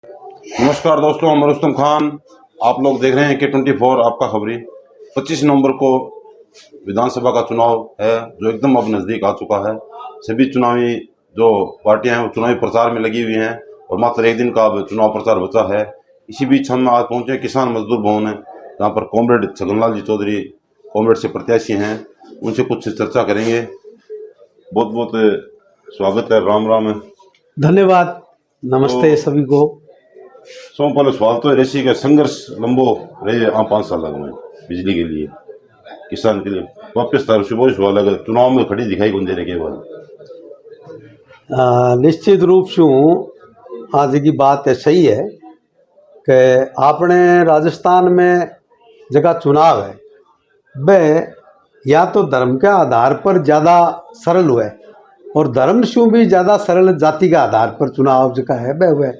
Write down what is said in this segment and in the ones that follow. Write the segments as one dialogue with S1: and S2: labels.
S1: नमस्कार दोस्तों, मैं रुस्तम खान। आप लोग देख रहे हैं K24 आपका खबरी। 25 नवंबर को विधानसभा का चुनाव है जो एकदम अब नज़दीक आ चुका है। सभी चुनावी जो पार्टियां हैं वो चुनावी प्रचार में लगी हुई हैं और मात्र एक दिन का अब चुनाव प्रचार बचा है। इसी बीच हम आज पहुंचे किसान मजदूर भवन है, जहाँ पर कॉमरेड छगनलाल जी चौधरी कॉमरेड से प्रत्याशी हैं, उनसे कुछ चर्चा करेंगे। बहुत बहुत स्वागत है। राम राम है।
S2: धन्यवाद। नमस्ते सभी को।
S1: सौ पहले सवाल तो रेसी का संघर्ष लंबो रहे 5 साल लगे हैं बिजली के लिए, किसान के लिए। वापस तार सुबह सवाल अगर चुनाव में खड़ी दिखाई कौन देने के बाद
S2: निश्चित रूप से आज की बात है सही है कि आपने राजस्थान में जगह चुनाव है वह या तो धर्म के आधार पर ज़्यादा सरल हुआ है और धर्म से भी ज़्यादा सरल जाति के आधार पर चुनाव जगह है वह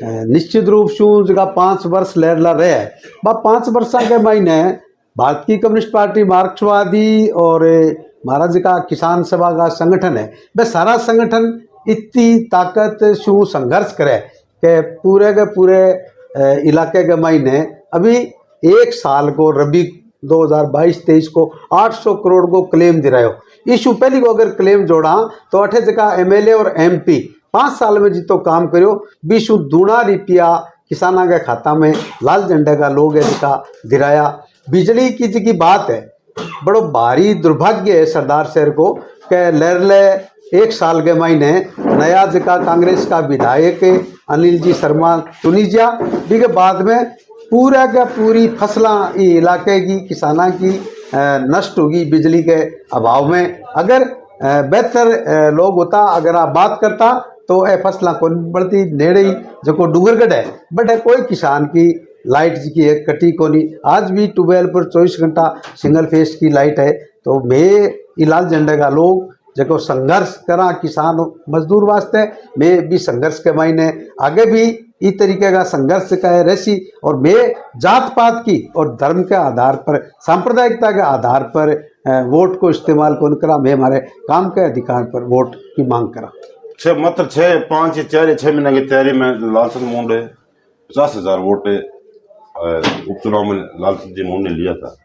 S2: निश्चित रूप से जगह 5 वर्ष लहरला रहे है। वह 5 वर्ष के महीने भारतीय कम्युनिस्ट पार्टी मार्क्सवादी और महाराज का किसान सभा का संगठन है, वह सारा संगठन इतनी ताकत से संघर्ष करे कि पूरे के पूरे इलाके के महीने अभी 1 साल को रबी 2022-23 को 800 करोड़ को क्लेम दिलायो। इशू पहली को अगर क्लेम जोड़ा तो 8 जगह एमएलए और एमपी 5 साल में जितो काम करो 20 दूना रुपया किसाना के खाता में लाल झंडे का लोग है जिका दिराया। बिजली की जी बात है, बड़ो भारी दुर्भाग्य है सरदार शहर को कि लहरले 1 साल के महीने नया जिका कांग्रेस का विधायक अनिल जी शर्मा चुनीजिया भी के बाद में पूरा का पूरी फसलें इलाके की किसाना की नष्ट होगी बिजली के अभाव में। अगर बेहतर लोग होता, अगर आप बात करता तो ए फसला को बढ़ती नेड़े ही जो डूंगरगढ़ है बट है कोई किसान की लाइट की है कटी को नहीं। आज भी ट्यूबवेल पर 24 घंटा सिंगल फेस की लाइट है। तो मैं लाल झंडे का लोग जो संघर्ष करा किसान मजदूर वास्ते, मैं भी संघर्ष के महीने आगे भी इस तरीके का संघर्ष का रहसी। और मैं जात पात की और धर्म के आधार पर सांप्रदायिकता के आधार पर वोट को इस्तेमाल कौन करा, मैं हमारे काम के अधिकार पर वोट की मांग करा।
S1: मात्र 5 या 4 या 6 महीने की तैयारी में लालचंद मोंड 50,000 वोट उपचुनाव में लालचंद जी मोंड ने लिया था।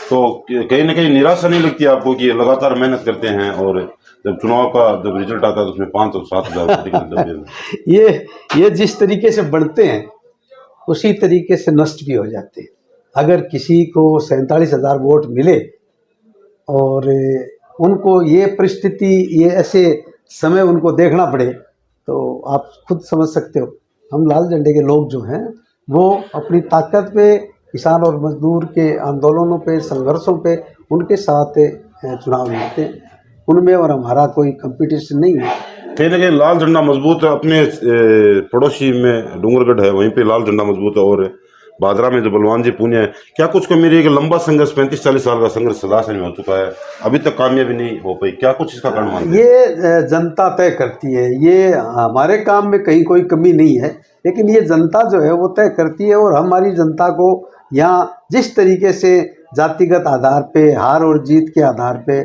S1: तो कहीं ना कहीं निराशा नहीं लगती आपको कि लगातार मेहनत करते हैं और जब चुनाव का जब रिजल्ट आता है तो उसमें 5 और 7,000
S2: ये जिस तरीके से बढ़ते हैं उसी तरीके से नष्ट भी हो जाते हैं। अगर किसी को 47,000 वोट मिले और उनको ये परिस्थिति ये ऐसे समय उनको देखना पड़े तो आप खुद समझ सकते हो। हम लाल झंडे के लोग जो हैं वो अपनी ताकत पे किसान और मजदूर के आंदोलनों पे संघर्षों पे उनके साथ चुनाव लड़ते हैं, उनमें और हमारा कोई कंपटीशन नहीं है।
S1: कहीं ना कहीं लाल झंडा मजबूत है। अपने पड़ोसी में डूंगरगढ़ है, वहीं पे लाल झंडा मजबूत है और भादरा में जो बलवान जी पुण्य है। क्या कुछ कमी रही है कि लंबा संघर्ष 35-40 साल का संघर्ष सदाशय में हो चुका है, अभी तक कामयाबी नहीं हो पाई, क्या कुछ इसका कारण मानते हैं?
S2: ये जनता तय करती है, ये हमारे काम में कहीं कोई कमी नहीं है, लेकिन ये जनता जो है वो तय करती है। और हमारी जनता को यहाँ जिस तरीके से जातिगत आधार पे हार और जीत के आधार पे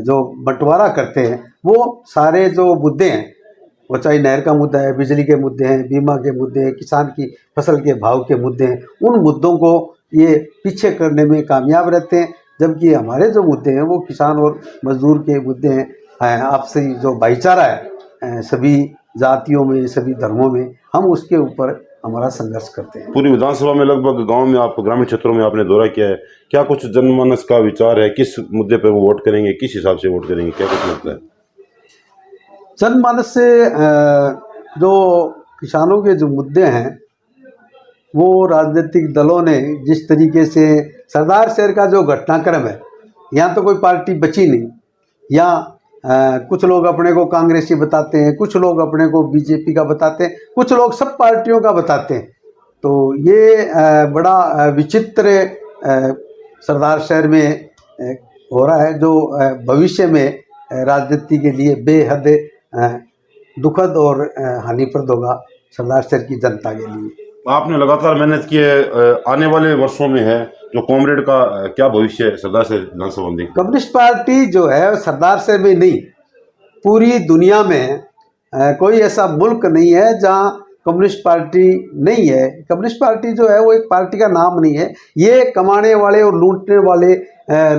S2: जो बंटवारा करते हैं वो सारे जो मुद्दे हैं, वो चाहे नहर का मुद्दा है, बिजली के मुद्दे हैं, बीमा के मुद्दे हैं, किसान की फसल के भाव के मुद्दे हैं, उन मुद्दों को ये पीछे करने में कामयाब रहते हैं। जबकि हमारे जो मुद्दे हैं वो किसान और मजदूर के मुद्दे हैं। आपसी जो भाईचारा है सभी जातियों में सभी धर्मों में, हम उसके ऊपर हमारा संघर्ष करते हैं।
S1: पूरी विधानसभा में लगभग गांव में आप ग्रामीण क्षेत्रों में आपने दौरा किया है, क्या कुछ जनमानस का विचार है, किस मुद्दे पर वो वोट करेंगे, किस हिसाब से वोट करेंगे, क्या कुछ लगता है?
S2: जनमानस से जो किसानों के जो मुद्दे हैं वो राजनीतिक दलों ने जिस तरीके से सरदार शहर का जो घटनाक्रम है, यहाँ तो कोई पार्टी बची नहीं। यहाँ कुछ लोग अपने को कांग्रेसी बताते हैं, कुछ लोग अपने को बीजेपी का बताते हैं, कुछ लोग सब पार्टियों का बताते हैं। तो ये बड़ा विचित्र सरदार शहर में हो रहा है जो भविष्य में राजनीति के लिए बेहद दुखद और हानिप्रद होगा सरदार शहर की जनता के लिए।
S1: आपने लगातार मेहनत की है, आने वाले वर्षों में है जो कॉमरेड का क्या भविष्य है सरदार शहर विधानसभा में?
S2: कम्युनिस्ट पार्टी जो है सरदार शहर में नहीं, पूरी दुनिया में कोई ऐसा मुल्क नहीं है जहाँ कम्युनिस्ट पार्टी नहीं है। कम्युनिस्ट पार्टी जो है वो एक पार्टी का नाम नहीं है, ये कमाने वाले और लूटने वाले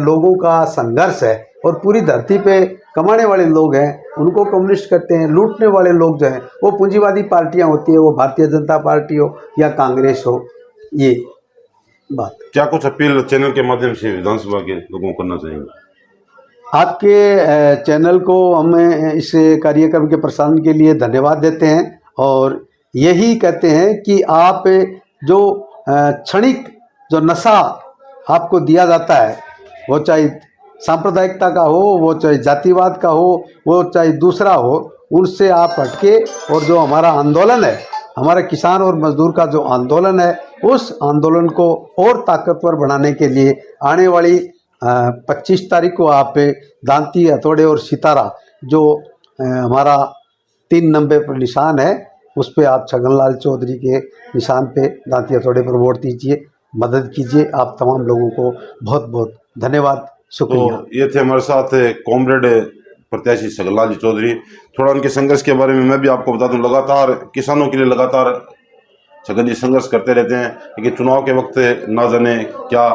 S2: लोगों का संघर्ष है। और पूरी धरती पे कमाने वाले लोग हैं उनको कम्युनिस्ट कहते हैं, लूटने वाले लोग जो हैं वो पूंजीवादी पार्टियां होती है, वो भारतीय जनता पार्टी हो या कांग्रेस हो। ये बात
S1: क्या कुछ अपील चैनल के माध्यम से विधानसभा के लोगों को करना चाहेंगे?
S2: आपके चैनल को हम इस कार्यक्रम के प्रसारण के लिए धन्यवाद देते हैं और यही कहते हैं कि आप जो क्षणिक जो नशा आपको दिया जाता है, वो चाहे सांप्रदायिकता का हो, वो चाहे जातिवाद का हो, वो चाहे दूसरा हो, उनसे आप हटके और जो हमारा आंदोलन है, हमारे किसान और मजदूर का जो आंदोलन है, उस आंदोलन को और ताकतवर बनाने के लिए आने वाली 25 तारीख को आप दांती, हथौड़े और सितारा जो हमारा 3 नंबर पर निशान है, उस पर आप छगनलाल चौधरी के निशान पे दांती हथौड़े पर वोट दीजिए, मदद कीजिए। आप तमाम लोगों को बहुत बहुत धन्यवाद, शुक्रिया।
S1: तो ये थे हमारे साथ कॉमरेड प्रत्याशी छगनलाल चौधरी। थोड़ा उनके संघर्ष के बारे में मैं भी आपको बता दूं, लगातार किसानों के लिए लगातार छगन जी संघर्ष करते रहते हैं, लेकिन चुनाव के वक्त ना जाने क्या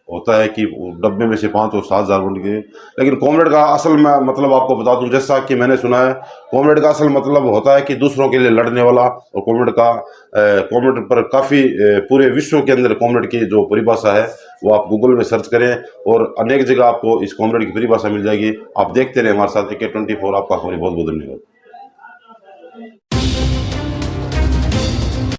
S1: होता है कि डब्बे में से 5 और 7 हज़ार वोट गए। लेकिन कॉमरेड का असल मैं मतलब आपको बता दूं, जैसा कि मैंने सुना है, कॉमरेड का असल मतलब होता है कि दूसरों के लिए लड़ने वाला। और कॉमरेड पर काफ़ी पूरे विश्व के अंदर कॉमरेड की जो परिभाषा है वो आप गूगल में सर्च करें और अनेक जगह आपको इस कॉमरेड की परिभाषा मिल जाएगी। आप देखते रहे हमारे साथ K24। आपका बहुत बहुत धन्यवाद।